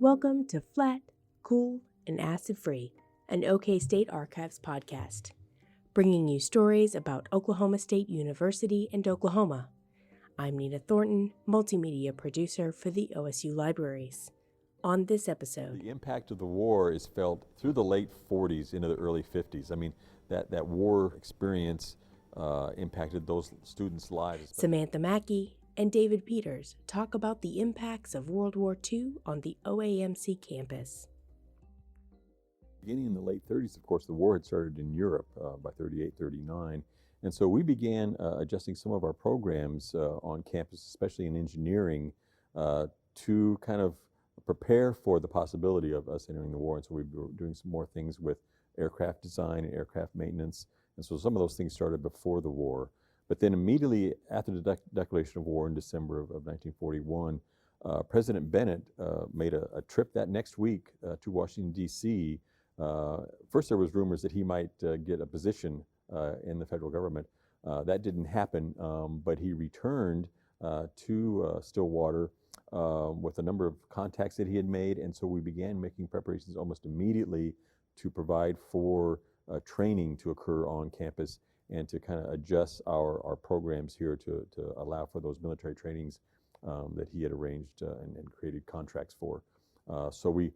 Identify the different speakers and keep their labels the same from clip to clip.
Speaker 1: Welcome to Flat, Cool, and Acid Free, an OK State Archives podcast, bringing you stories about Oklahoma State University and Oklahoma. I'm Nina Thornton, multimedia producer for the OSU Libraries. On this episode,
Speaker 2: the impact of the war is felt through the late 40s into the early 50s. I mean, that war experience impacted those students' lives.
Speaker 1: Samantha Mackey and David Peters talk about the impacts of World War II on the OAMC campus.
Speaker 2: Beginning in the late 30s, of course, the war had started in Europe by 38, 39. And so we began adjusting some of our programs on campus, especially in engineering, to kind of prepare for the possibility of us entering the war. And so we were doing some more things with aircraft design and aircraft maintenance. And so some of those things started before the war. But then immediately after the declaration of war in December of 1941, President Bennett made a trip that next week to Washington, D.C. First, there was rumors that he might get a position in the federal government. That didn't happen, but he returned to Stillwater with a number of contacts that he had made, and so we began making preparations almost immediately to provide for training to occur on campus and to kind of adjust our programs here to allow for those military trainings that he had arranged and created contracts for. So we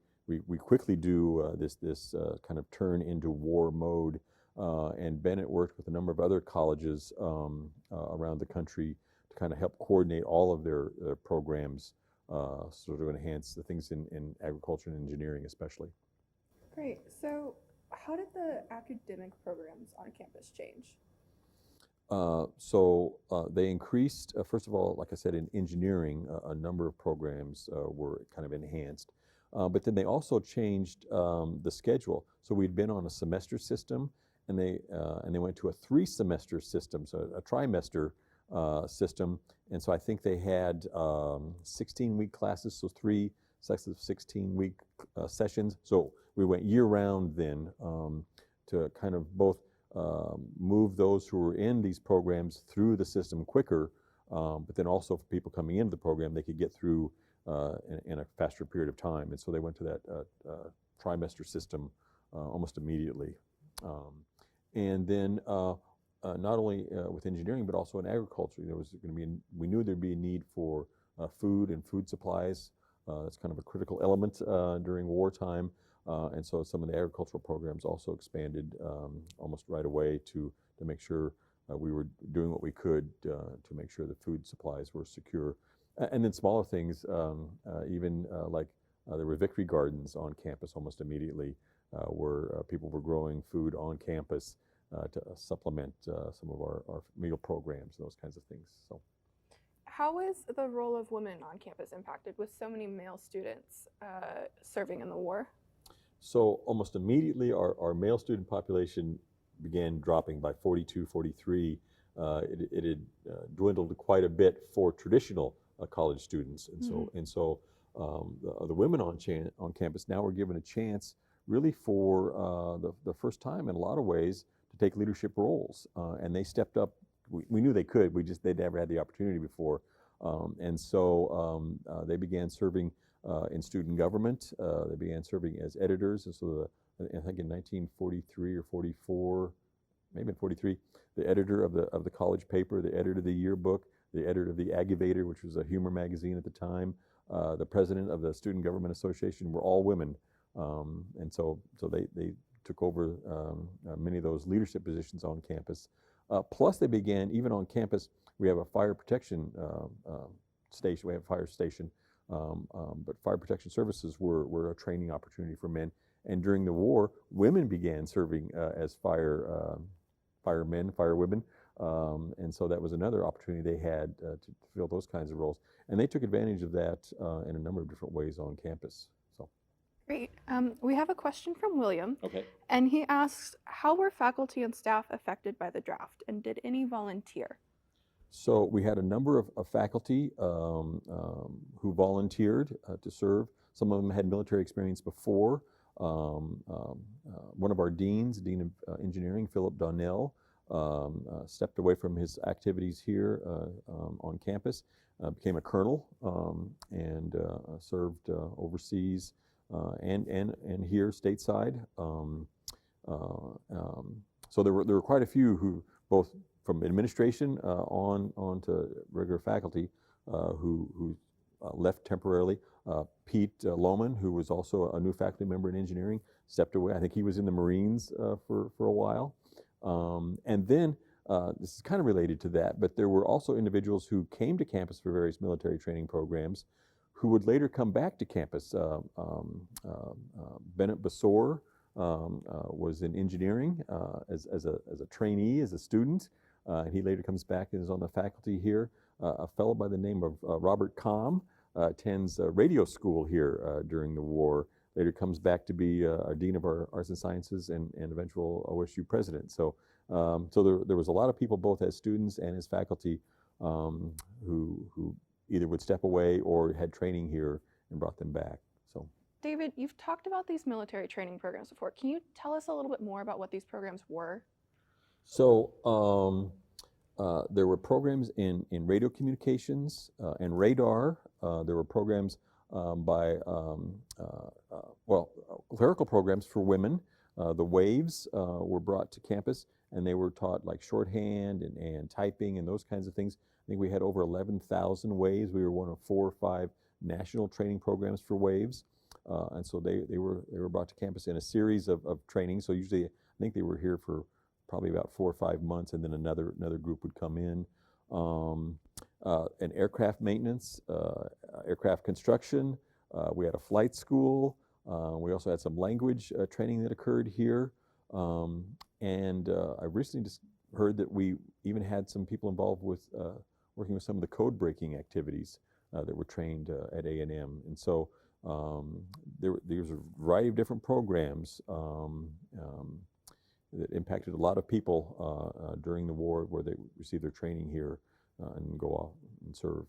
Speaker 2: quickly do this kind of turn into war mode, and Bennett worked with a number of other colleges around the country to kind of help coordinate all of their programs, sort of enhance the things in agriculture and engineering especially.
Speaker 3: Great. So how did the academic programs on campus change?
Speaker 2: They increased, first of all, like I said, in engineering, a number of programs were kind of enhanced. But then they also changed the schedule. So we'd been on a semester system, and they went to a 3-semester system, so a trimester system. And so I think they had 16-week classes, so 3 sets of 16-week sessions. So we went year-round then to kind of both move those who were in these programs through the system quicker, but then also for people coming into the program, they could get through in a faster period of time. And so they went to that trimester system almost immediately. And then not only with engineering, but also in agriculture, there was going to be, we knew there'd be a need for food and food supplies. That's kind of a critical element during wartime. And so some of the agricultural programs also expanded almost right away to make sure we were doing what we could to make sure the food supplies were secure. And then smaller things, even like there were victory gardens on campus almost immediately, where people were growing food on campus to supplement some of our meal programs and those kinds of things. So,
Speaker 3: how is the role of women on campus impacted with so many male students serving in the war?
Speaker 2: So almost immediately our male student population began dropping by 42, 43. It had dwindled quite a bit for traditional college students. And so the women on campus now were given a chance really for the first time in a lot of ways to take leadership roles. And they stepped up. We knew they could, they'd never had the opportunity before. And so they began serving in student government. They began serving as editors. And so I think in 1943 or 44, maybe in 43, the editor of the college paper, the editor of the yearbook, the editor of the Aggivator, which was a humor magazine at the time, the president of the Student Government Association were all women. And so they took over many of those leadership positions on campus. Plus they began, even on campus, we have a fire protection station, we have a fire station, but fire protection services were a training opportunity for men. And during the war, women began serving as firemen, firewomen. And so that was another opportunity they had to fill those kinds of roles. And they took advantage of that in a number of different ways on campus. So.
Speaker 3: Great. We have a question from William.
Speaker 2: Okay.
Speaker 3: And he asks, how were faculty and staff affected by the draft, and did any volunteer?
Speaker 2: So we had a number of faculty who volunteered to serve. Some of them had military experience before. One of our deans, Dean of Engineering, Philip Donnell, stepped away from his activities here on campus, became a colonel, and served overseas and here stateside. So there were quite a few who, both from administration on to regular faculty, who left temporarily. Pete Lohman, who was also a new faculty member in engineering, stepped away. I think he was in the Marines for a while. And then, this is kind of related to that, but there were also individuals who came to campus for various military training programs who would later come back to campus. Bennett Basor was in engineering as a trainee, as a student. He later comes back and is on the faculty here. A fellow by the name of Robert Comm attends radio school here during the war. Later comes back to be our Dean of our Arts and Sciences and eventual OSU president. So there was a lot of people, both as students and as faculty, who either would step away or had training here and brought them back. So,
Speaker 3: David, you've talked about these military training programs before. Can you tell us a little bit more about what these programs were?
Speaker 2: So there were programs in radio communications and radar. There were programs by clerical programs for women. The WAVES were brought to campus, and they were taught like shorthand and typing and those kinds of things. I think we had over 11,000 WAVES. We were one of 4 or 5 national training programs for WAVES, and so they were brought to campus in a series of training. So usually, I think they were here for probably about 4 or 5 months, and then another group would come in. And aircraft maintenance, aircraft construction. We had a flight school. We also had some language training that occurred here. And I recently just heard that we even had some people involved with working with some of the code breaking activities that were trained at A&M. And so there's a variety of different programs that impacted a lot of people during the war, where they received their training here and go off and serve.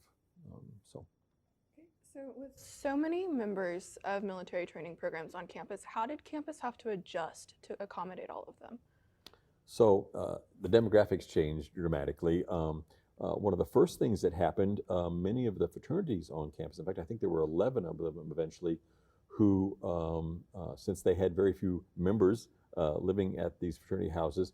Speaker 3: So with so many members of military training programs on campus, how did campus have to adjust to accommodate all of them?
Speaker 2: So the demographics changed dramatically. One of the first things that happened, many of the fraternities on campus, in fact, I think there were 11 of them eventually, who, since they had very few members living at these fraternity houses,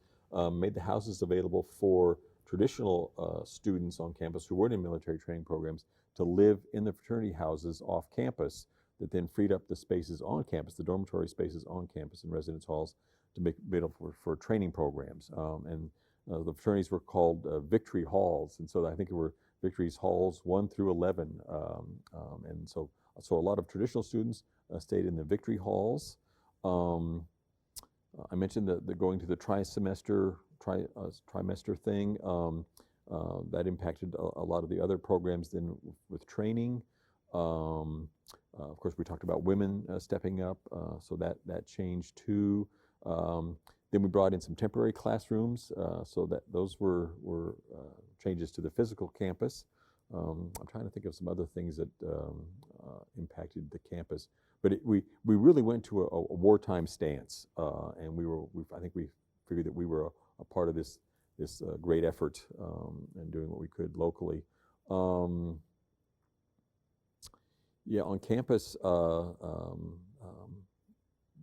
Speaker 2: made the houses available for traditional students on campus who weren't in military training programs to live in the fraternity houses off campus, that then freed up the spaces on campus, the dormitory spaces on campus and residence halls, to make available for training programs. The fraternities were called Victory Halls, and so I think it were Victory's Halls 1 through 11. And so a lot of traditional students stayed in the Victory Halls. I mentioned the going to the trimester thing. That impacted a lot of the other programs then with training. Of course, we talked about women stepping up, so that changed too. Then we brought in some temporary classrooms, so that those were changes to the physical campus. I'm trying to think of some other things that impacted the campus, but we really went to a wartime stance, and I think we figured that we were a part of this great effort and doing what we could locally. On campus,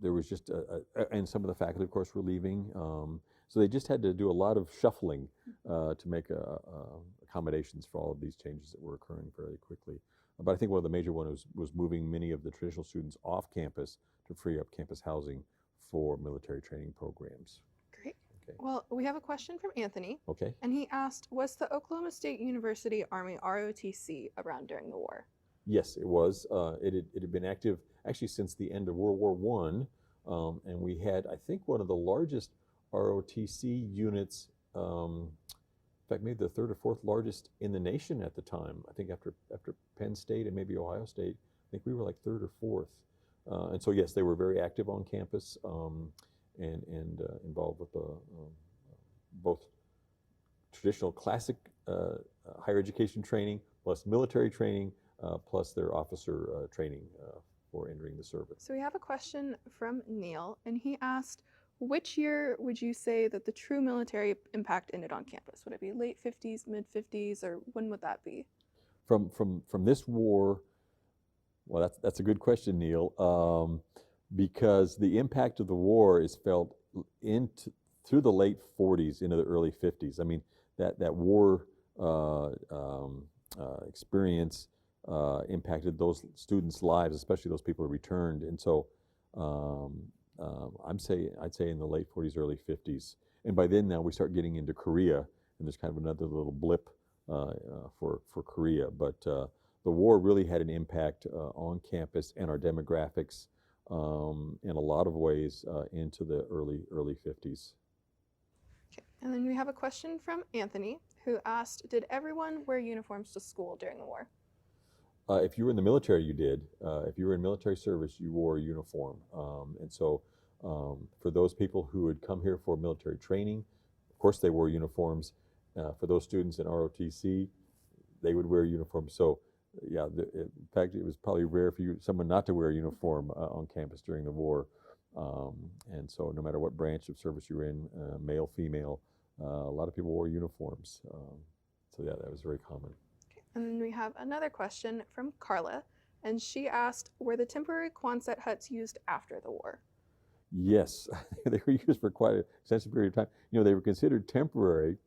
Speaker 2: there was just, and some of the faculty, of course, were leaving. So they just had to do a lot of shuffling to make accommodations for all of these changes that were occurring fairly quickly. But I think one of the major ones was moving many of the traditional students off campus to free up campus housing for military training programs.
Speaker 3: Great. Okay. Well, we have a question from Anthony.
Speaker 2: Okay.
Speaker 3: And he asked, was the Oklahoma State University Army ROTC around during the war?
Speaker 2: Yes, it was. It had been active actually since the end of World War I, and we had, I think, one of the largest ROTC units, in fact, maybe the 3rd or 4th largest in the nation at the time. I think after Penn State and maybe Ohio State, I think we were like 3rd or 4th. And so yes, they were very active on campus and involved with both traditional classic higher education training plus military training plus their officer training for entering the service.
Speaker 3: So we have a question from Neil, and he asked, Which year would you say that the true military impact ended on campus? Would it be late 50s, mid 50s, or when would that be?
Speaker 2: From this war, well, that's a good question, Neil, because the impact of the war is felt into through the late 40s into the early 50s. I mean, that war experience impacted those students' lives, especially those people who returned. And so I'd say in the late 40s, early 50s. And by then now we start getting into Korea, and there's kind of another little blip for Korea. But the war really had an impact on campus and our demographics in a lot of ways into the early 50s.
Speaker 3: Okay. And then we have a question from Anthony, who asked, did everyone wear uniforms to school during the war?
Speaker 2: If you were in the military, you did. If you were in military service, you wore a uniform. And so for those people who had come here for military training, of course they wore uniforms. For those students in ROTC, they would wear uniforms. So yeah, in fact, it was probably rare for someone not to wear a uniform on campus during the war. And so no matter what branch of service you were in, male, female, a lot of people wore uniforms. So yeah, that was very common.
Speaker 3: And then we have another question from Carla, and she asked, were the temporary Quonset huts used after the war?
Speaker 2: Yes, they were used for quite an extensive period of time. You know, they were considered temporary,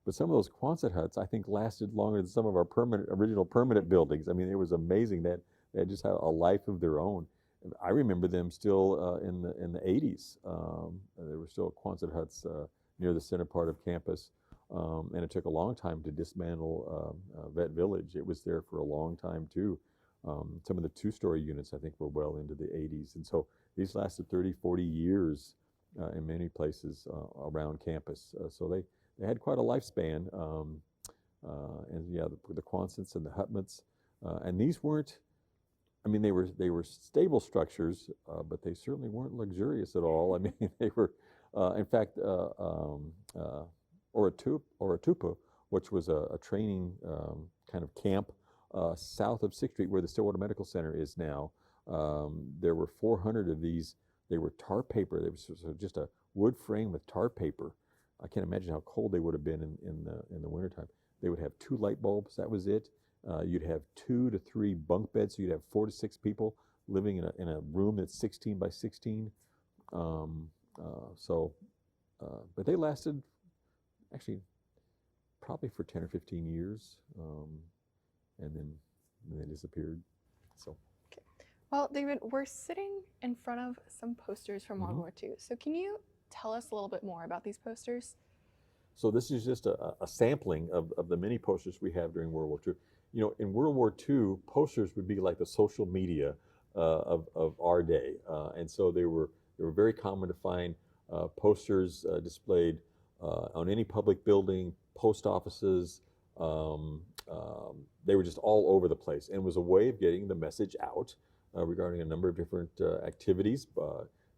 Speaker 2: but some of those Quonset huts, I think, lasted longer than some of our original permanent buildings. I mean, it was amazing that they just had a life of their own. I remember them still in the 80s. There were still Quonset huts near the center part of campus. And it took a long time to dismantle Vet Village. It was there for a long time too. Some of the two-story units, I think, were well into the 80s. And so these lasted 30, 40 years in many places around campus. So they had quite a lifespan. And yeah, the Quonsets and the Hutments. And these weren't, I mean, they were stable structures, but they certainly weren't luxurious at all. I mean, they were, in fact, Oratupa, which was a training kind of camp south of 6th Street, where the Stillwater Medical Center is now. There were 400 of these. They were tar paper. They were just a wood frame with tar paper. I can't imagine how cold they would have been in the wintertime. They would have 2 light bulbs. That was it. You'd have 2 to 3 bunk beds, so you'd have 4 to 6 people living in a room that's 16 by 16. But they lasted actually probably for 10 or 15 years, and then they disappeared. So.
Speaker 3: Okay. Well, David, we're sitting in front of some posters from World War II. So can you tell us a little bit more about these posters?
Speaker 2: So this is just a sampling of the many posters we have during World War II. You know, in World War II, posters would be like the social media of our day, and so they were very common to find posters displayed on any public building, post offices. They were just all over the place, and it was a way of getting the message out regarding a number of different activities.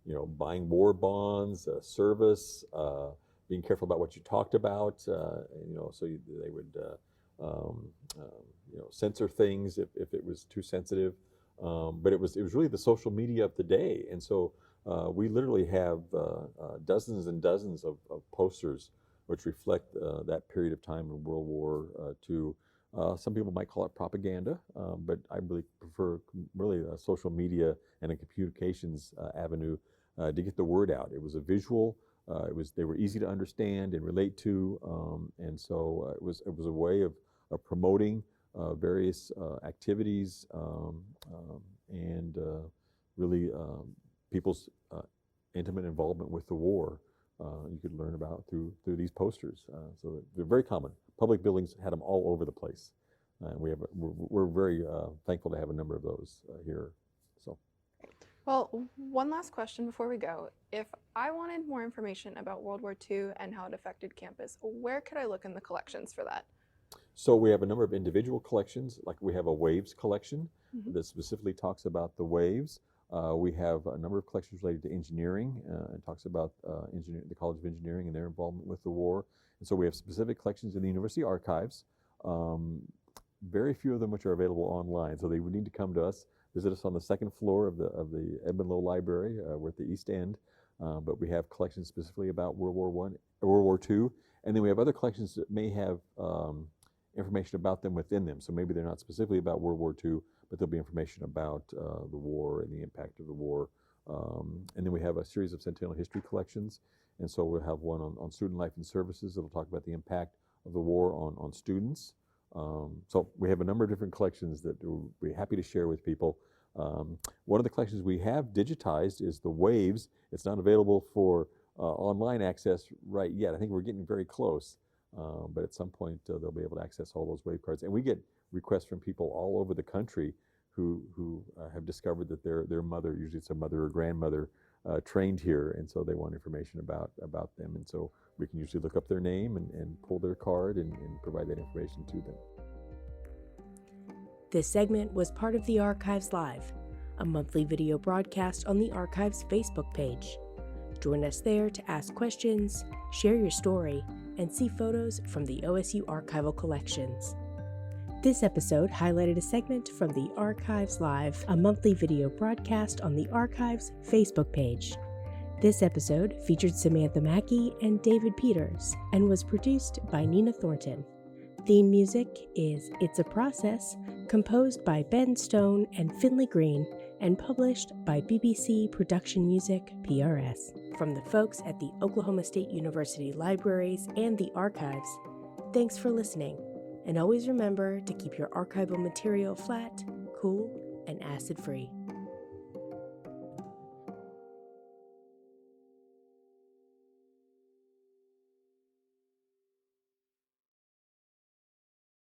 Speaker 2: You know, buying war bonds, service, being careful about what you talked about. You know, so they would you know, censor things if it was too sensitive. But it was really the social media of the day, and so we literally have dozens and dozens of posters which reflect that period of time in World War II. Some people might call it propaganda, but I really prefer social media and a communications avenue to get the word out. It was a visual. They were easy to understand and relate to, and so it was a way of promoting various activities and really people's intimate involvement with the war. You could learn about through these posters. So they're very common. Public buildings had them all over the place, and we're very thankful to have a number of those here. So.
Speaker 3: Well, one last question before we go. If I wanted more information about World War II and how it affected campus, where could I look in the collections for that?
Speaker 2: So we have a number of individual collections, like we have a waves collection that specifically talks about the waves. We have a number of collections related to engineering and talks about the College of Engineering and their involvement with the war. And so we have specific collections in the university archives, very few of them which are available online. So they would need to come to us, visit us on the second floor of the Edmund Lowe Library. We're at the East End. but we have collections specifically about World War I, World War II, and then we have other collections that may have information about them within them. So maybe they're not specifically about World War II, but there'll be information about the war and the impact of the war. And then we have a series of Centennial History collections, and so we'll have one on student life and services that'll talk about the impact of the war on students. So we have a number of different collections that we're happy to share with people. One of the collections we have digitized is the Waves. It's not available for online access right yet. I think we're getting very close, but at some point they'll be able to access all those Wave cards. And we get requests from people all over the country who have discovered that their mother, usually it's a mother or grandmother, trained here, and so they want information about them. And so we can usually look up their name and pull their card and provide that information to them.
Speaker 1: This segment was part of the Archives Live, a monthly video broadcast on the Archives Facebook page. Join us there to ask questions, share your story, and see photos from the OSU archival collections. This episode highlighted a segment from the Archives Live, a monthly video broadcast on the Archives Facebook page. This episode featured Samantha Mackey and David Peters and was produced by Nina Thornton. Theme music is It's a Process, composed by Ben Stone and Finley Green, and published by BBC Production Music, PRS. From the folks at the Oklahoma State University Libraries and the Archives, thanks for listening. And always remember to keep your archival material flat, cool, and acid-free.